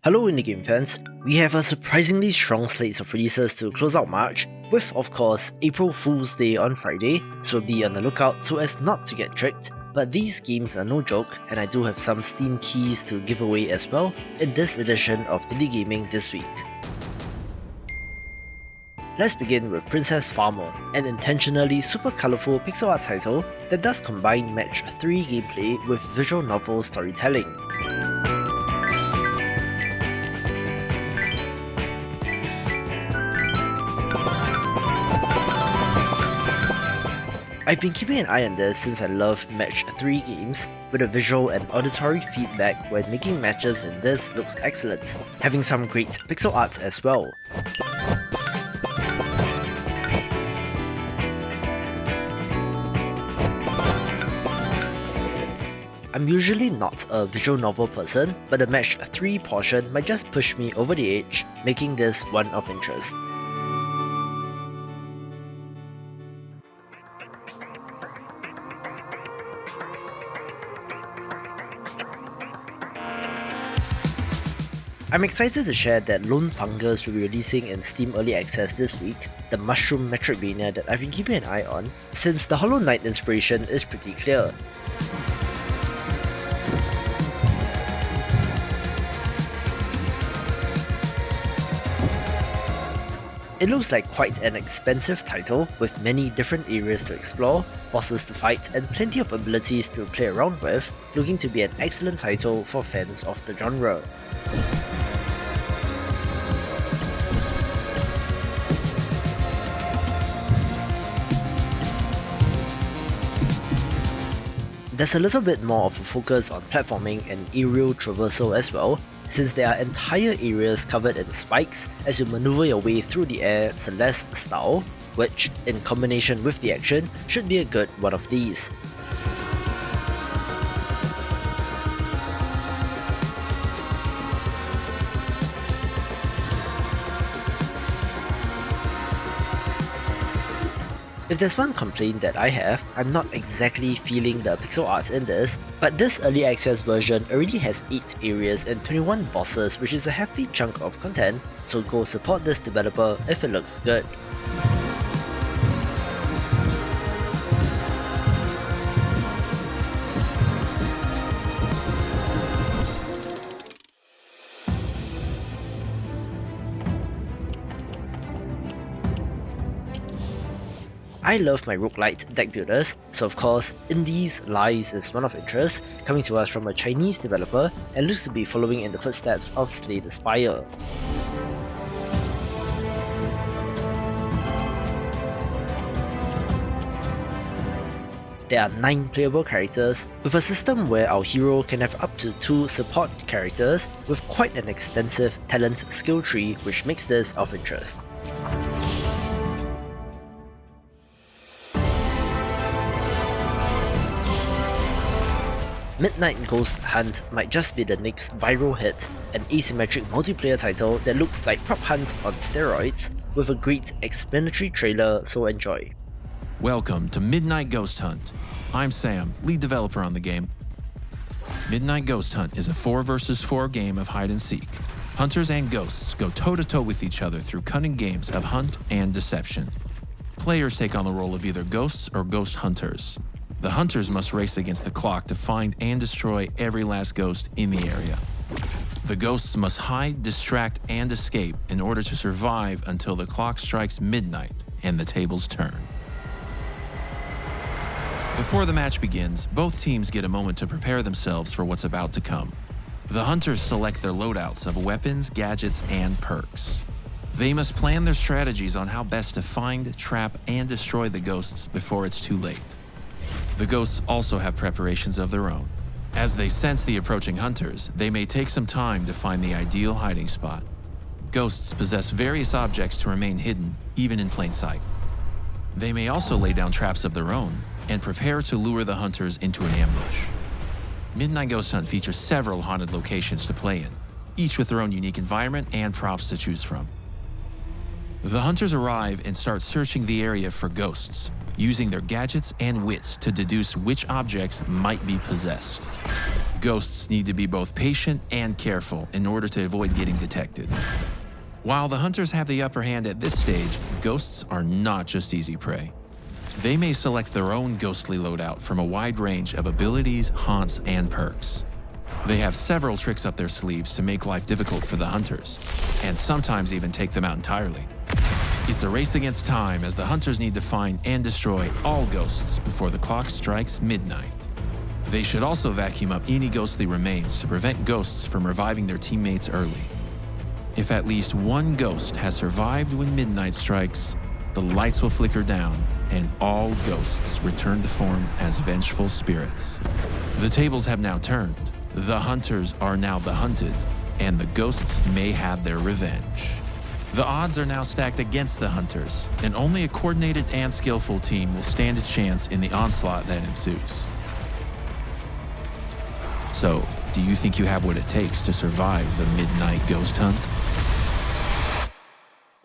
Hello indie game fans, we have a surprisingly strong slate of releases to close out March, with of course April Fool's Day on Friday, so be on the lookout so as not to get tricked, but these games are no joke and I do have some Steam keys to give away as well in this edition of Indie Gaming this week. Let's begin with Princess Farmer, an intentionally super colourful pixel art title that does combine Match 3 gameplay with visual novel storytelling. I've been keeping an eye on this since I love Match 3 games, with the visual and auditory feedback when making matches in this looks excellent, having some great pixel art as well. I'm usually not a visual novel person, but the Match 3 portion might just push me over the edge, making this one of interest. I'm excited to share that Lone Fungus will be releasing in Steam Early Access this week, the mushroom Metroidvania that I've been keeping an eye on, since the Hollow Knight inspiration is pretty clear. It looks like quite an expensive title, with many different areas to explore, bosses to fight, and plenty of abilities to play around with, looking to be an excellent title for fans of the genre. There's a little bit more of a focus on platforming and aerial traversal as well, since there are entire areas covered in spikes as you maneuver your way through the air Celeste style, which, in combination with the action, should be a good one of these. If there's one complaint that I have, I'm not exactly feeling the pixel art in this, but this early access version already has 8 areas and 21 bosses, which is a hefty chunk of content, so go support this developer if it looks good. I love my roguelite deck builders, so of course, Indies Lies is one of interest, coming to us from a Chinese developer and looks to be following in the footsteps of Slay the Spire. There are 9 playable characters, with a system where our hero can have up to 2 support characters with quite an extensive talent skill tree, which makes this of interest. Midnight Ghost Hunt might just be the next viral hit, an asymmetric multiplayer title that looks like Prop Hunt on steroids, with a great explanatory trailer, so enjoy. Welcome to Midnight Ghost Hunt. I'm Sam, lead developer on the game. Midnight Ghost Hunt is a 4 vs 4 game of hide and seek. Hunters and ghosts go toe-to-toe with each other through cunning games of hunt and deception. Players take on the role of either ghosts or ghost hunters. The hunters must race against the clock to find and destroy every last ghost in the area. The ghosts must hide, distract, and escape in order to survive until the clock strikes midnight and the tables turn. Before the match begins, both teams get a moment to prepare themselves for what's about to come. The hunters select their loadouts of weapons, gadgets, and perks. They must plan their strategies on how best to find, trap, and destroy the ghosts before it's too late. The ghosts also have preparations of their own. As they sense the approaching hunters, they may take some time to find the ideal hiding spot. Ghosts possess various objects to remain hidden, even in plain sight. They may also lay down traps of their own and prepare to lure the hunters into an ambush. Midnight Ghost Hunt features several haunted locations to play in, each with their own unique environment and props to choose from. The hunters arrive and start searching the area for ghosts. using their gadgets and wits to deduce which objects might be possessed. Ghosts need to be both patient and careful in order to avoid getting detected. While the hunters have the upper hand at this stage, ghosts are not just easy prey. They may select their own ghostly loadout from a wide range of abilities, haunts, and perks. They have several tricks up their sleeves to make life difficult for the hunters, and sometimes even take them out entirely. It's a race against time as the hunters need to find and destroy all ghosts before the clock strikes midnight. They should also vacuum up any ghostly remains to prevent ghosts from reviving their teammates early. If at least one ghost has survived when midnight strikes, the lights will flicker down and all ghosts return to form as vengeful spirits. The tables have now turned. The hunters are now the hunted, and the ghosts may have their revenge. The odds are now stacked against the hunters, and only a coordinated and skillful team will stand a chance in the onslaught that ensues. So, do you think you have what it takes to survive the midnight ghost hunt?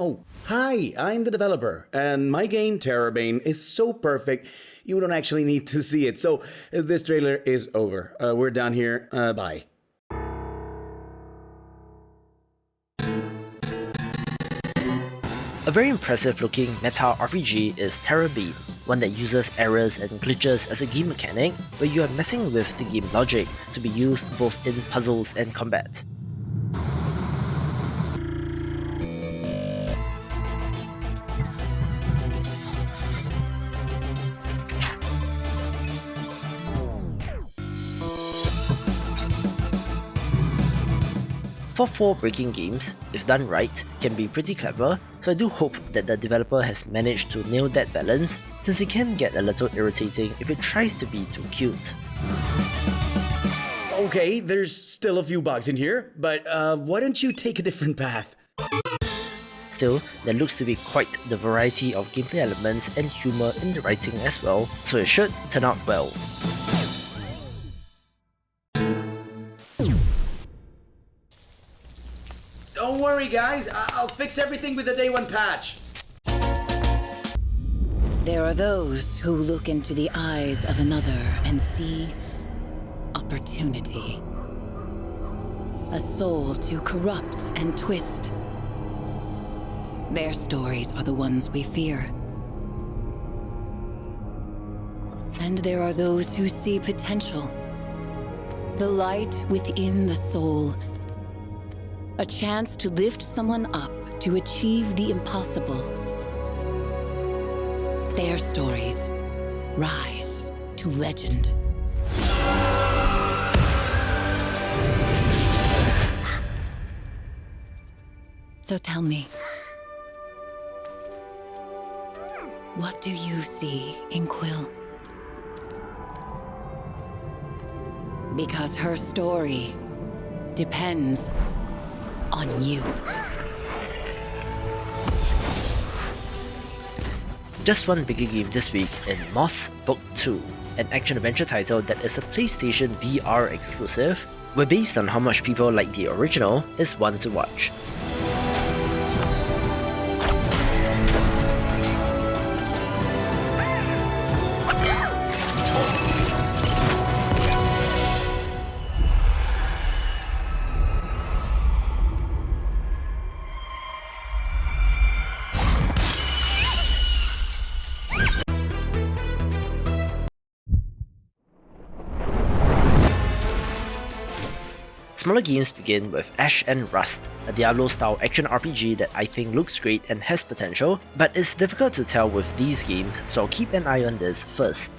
Oh, hi, I'm the developer, and my game, tERRORbane, is so perfect, you don't actually need to see it. So, this trailer is over. We're done here. Bye. A very impressive looking meta RPG is tERRORbane, one that uses errors and glitches as a game mechanic where you are messing with the game logic to be used both in puzzles and combat. For 4 breaking games, if done right, can be pretty clever, so I do hope that the developer has managed to nail that balance, since it can get a little irritating if it tries to be too cute. Okay, there's still a few bugs in here, but why don't you take a different path? Still, there looks to be quite the variety of gameplay elements and humour in the writing as well, so it should turn out well. Don't worry guys, I'll fix everything with the day 1 patch. There are those who look into the eyes of another and see opportunity. A soul to corrupt and twist. Their stories are the ones we fear. And there are those who see potential. The light within the soul. A chance to lift someone up to achieve the impossible. Their stories rise to legend. So tell me, what do you see in Quill? Because her story depends on you. Just one bigger game this week in Moss Book 2, an action-adventure title that is a PlayStation VR exclusive, where based on how much people like the original, is one to watch. Smaller games begin with Ash and Rust, a Diablo-style action RPG that I think looks great and has potential, but it's difficult to tell with these games, so I'll keep an eye on this first.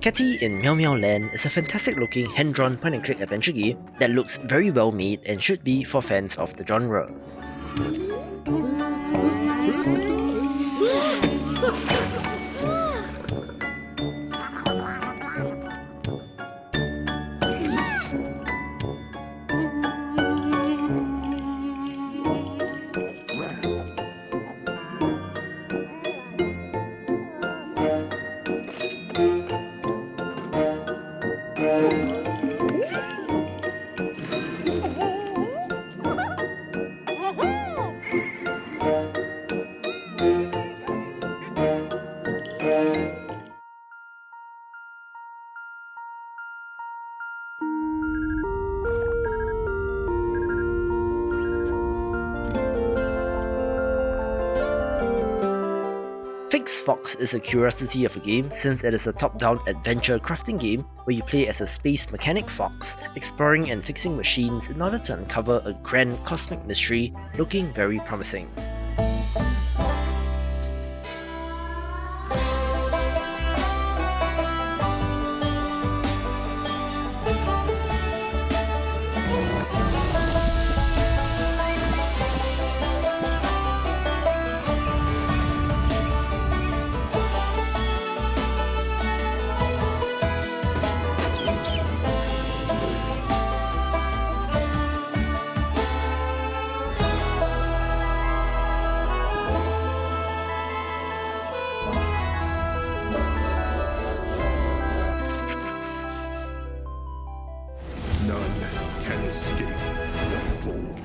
Catie in MeowmeowLand is a fantastic looking hand-drawn point-and-click adventure game that looks very well made and should be for fans of the genre. FixFox is a curiosity of a game since it is a top-down adventure crafting game where you play as a space mechanic fox, exploring and fixing machines in order to uncover a grand cosmic mystery looking very promising. Escape the fold.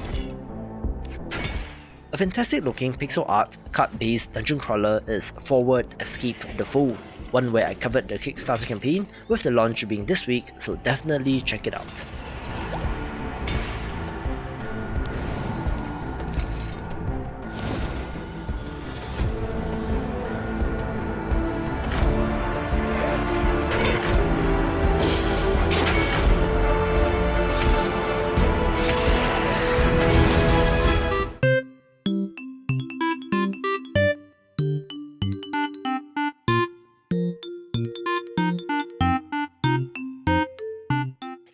A fantastic looking pixel art, card-based dungeon crawler is Forward Escape the Fold, one where I covered the Kickstarter campaign, with the launch being this week, so definitely check it out.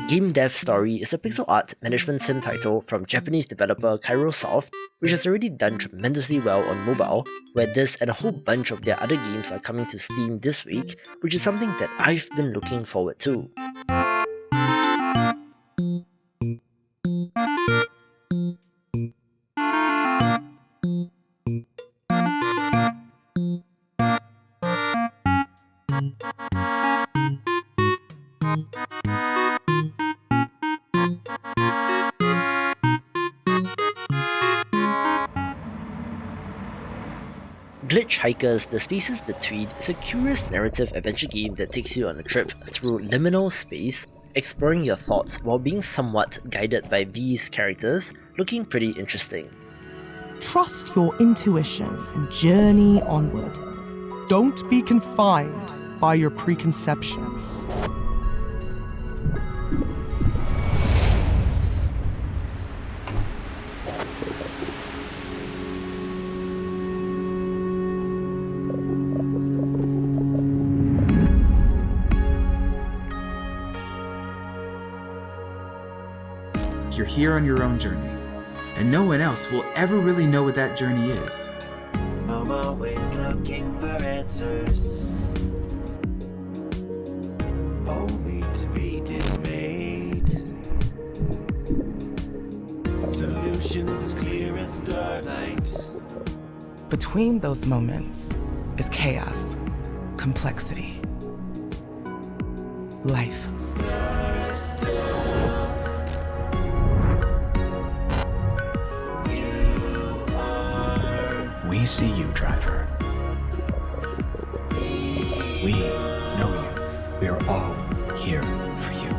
Game Dev Story is a pixel art management sim title from Japanese developer Kairosoft, which has already done tremendously well on mobile, where this and a whole bunch of their other games are coming to Steam this week, which is something that I've been looking forward to. Glitchhikers, The Spaces Between is a curious narrative adventure game that takes you on a trip through liminal space, exploring your thoughts while being somewhat guided by these characters, looking pretty interesting. Trust your intuition and journey onward. Don't be confined by your preconceptions. You're here on your own journey, and no one else will ever really know what that journey is. I'm always looking for answers, only to be dismayed. Solutions as clear as starlight. Between those moments is chaos, complexity, life. We see you, driver. We know you. We are all here for you.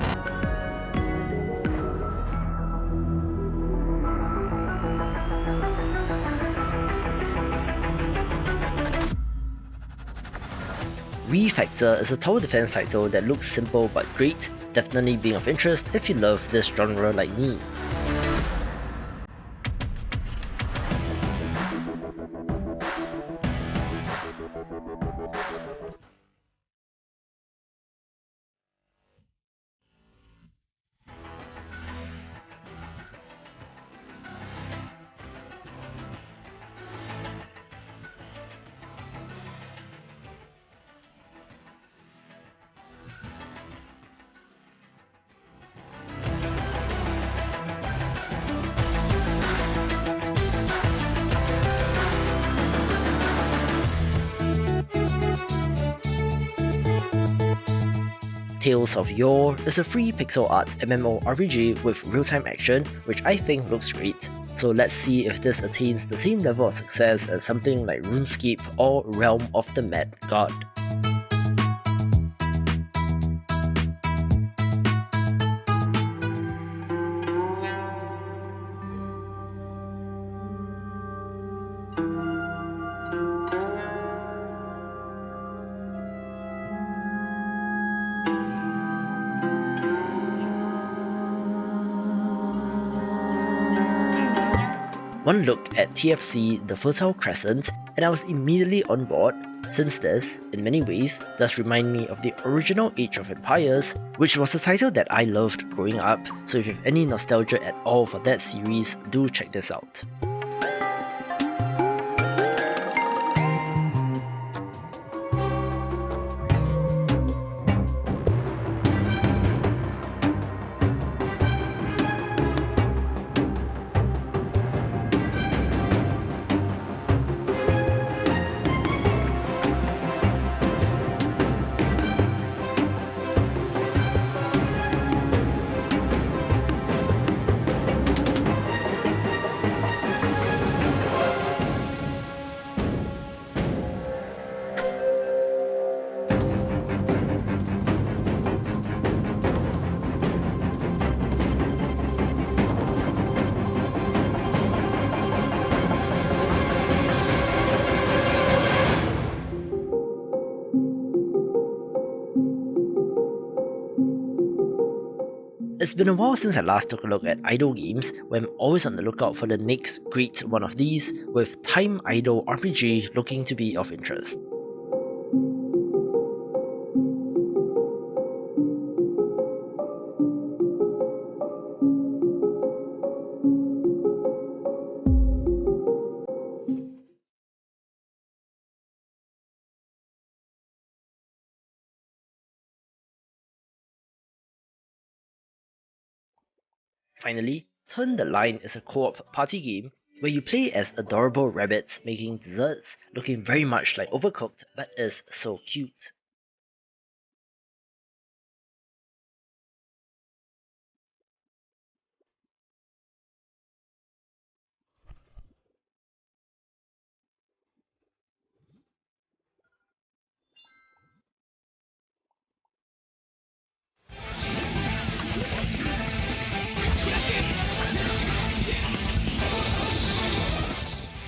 Refactor is a tower defense title that looks simple but great, definitely being of interest if you love this genre like me. Tales of Yore is a free pixel art MMORPG with real-time action, which I think looks great. So let's see if this attains the same level of success as something like RuneScape or Realm of the Mad God. One look at TFC, the Fertile Crescent, and I was immediately on board, since this, in many ways, does remind me of the original Age of Empires, which was a title that I loved growing up, so if you have any nostalgia at all for that series, do check this out. It's been a while since I last took a look at idle games, where I'm always on the lookout for the next great one of these, with Time Idle RPG looking to be of interest. Finally, Turn the Line is a co-op party game where you play as adorable rabbits making desserts, looking very much like Overcooked, but is so cute.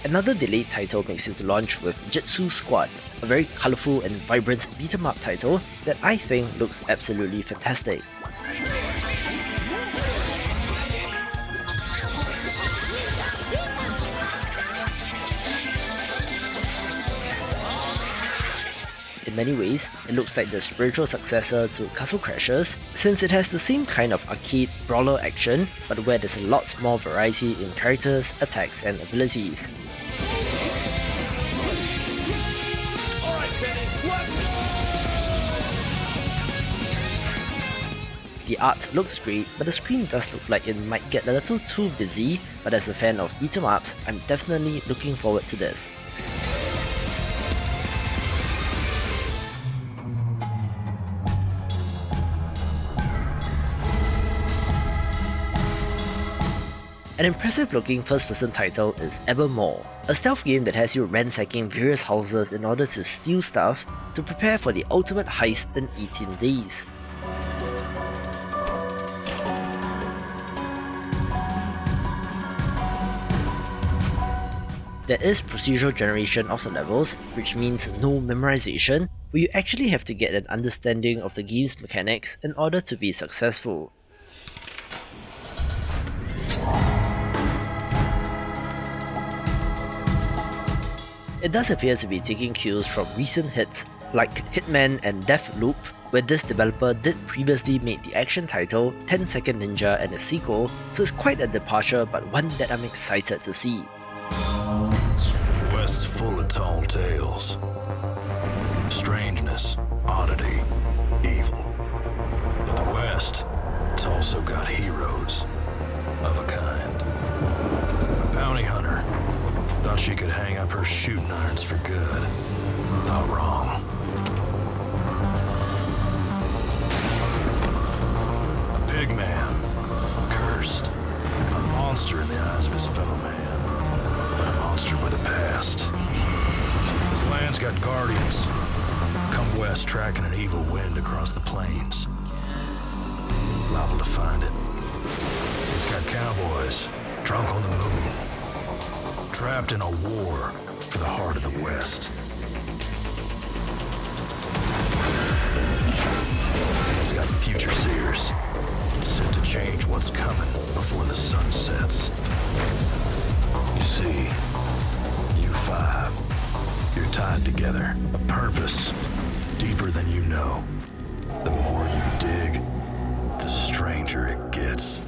Another delayed title makes it to launch with Jitsu Squad, a very colourful and vibrant beat-em-up title that I think looks absolutely fantastic. In many ways, it looks like the spiritual successor to Castle Crashers, since it has the same kind of arcade brawler action, but where there's a lot more variety in characters, attacks and abilities. The art looks great, but the screen does look like it might get a little too busy, but as a fan of beat-em-ups, I'm definitely looking forward to this. An impressive looking first-person title is Evermore, a stealth game that has you ransacking various houses in order to steal stuff to prepare for the ultimate heist in 18 days. There is procedural generation of the levels, which means no memorization, where you actually have to get an understanding of the game's mechanics in order to be successful. It does appear to be taking cues from recent hits like Hitman and Deathloop, where this developer did previously make the action title 10 Second Ninja and a sequel, so it's quite a departure but one that I'm excited to see. West's full of tall tales. Strangeness, oddity, evil. But the West, it's also got heroes of a kind. A bounty hunter. Thought she could hang up her shooting irons for good. Thought wrong. West tracking an evil wind across the plains. Liable to find it. It's got cowboys, drunk on the moon, trapped in a war for the heart of the West. It's got future seers, set to change what's coming before the sun sets. You see, you five, you're tied together. A purpose deeper than you know. The more you dig, the stranger it gets.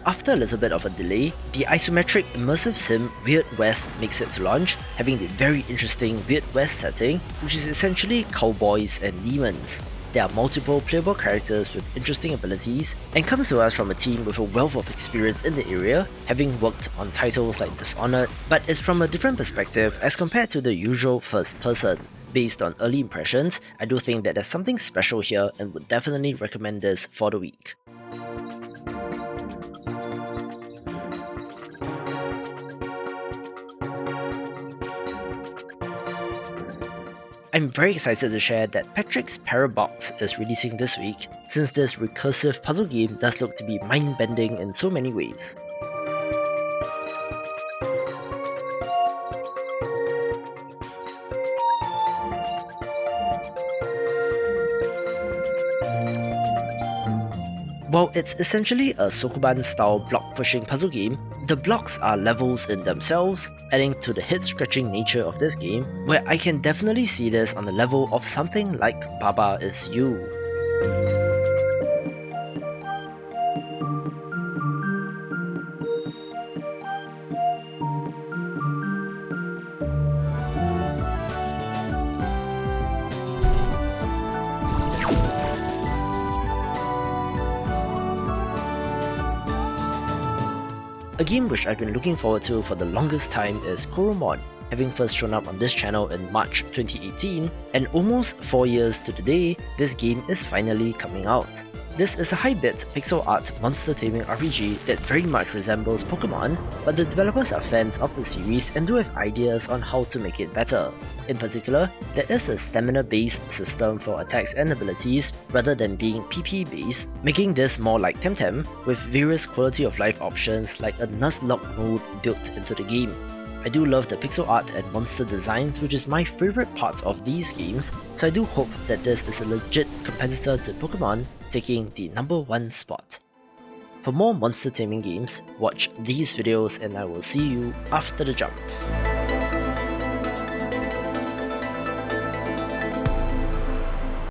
After a little bit of a delay, the isometric immersive sim Weird West makes it to launch, having the very interesting Weird West setting, which is essentially cowboys and demons. There are multiple playable characters with interesting abilities, and comes to us from a team with a wealth of experience in the area, having worked on titles like Dishonored, but is from a different perspective as compared to the usual first person. Based on early impressions, I do think that there's something special here and would definitely recommend this for the week. I'm very excited to share that Patrick's Parabox is releasing this week, since this recursive puzzle game does look to be mind-bending in so many ways. While it's essentially a Sokoban-style block-pushing puzzle game, the blocks are levels in themselves, adding to the head-scratching nature of this game, where I can definitely see this on the level of something like Baba Is You. A game which I've been looking forward to for the longest time is Koromon, having first shown up on this channel in March 2018, and almost 4 years to the day, this game is finally coming out. This is a high-bit pixel art monster taming RPG that very much resembles Pokemon, but the developers are fans of the series and do have ideas on how to make it better. In particular, there is a stamina-based system for attacks and abilities rather than being PP-based, making this more like Temtem, with various quality of life options like a Nuzlocke mode built into the game. I do love the pixel art and monster designs, which is my favourite part of these games, so I do hope that this is a legit competitor to Pokemon, taking the #1 spot. For more monster taming games, watch these videos and I will see you after the jump.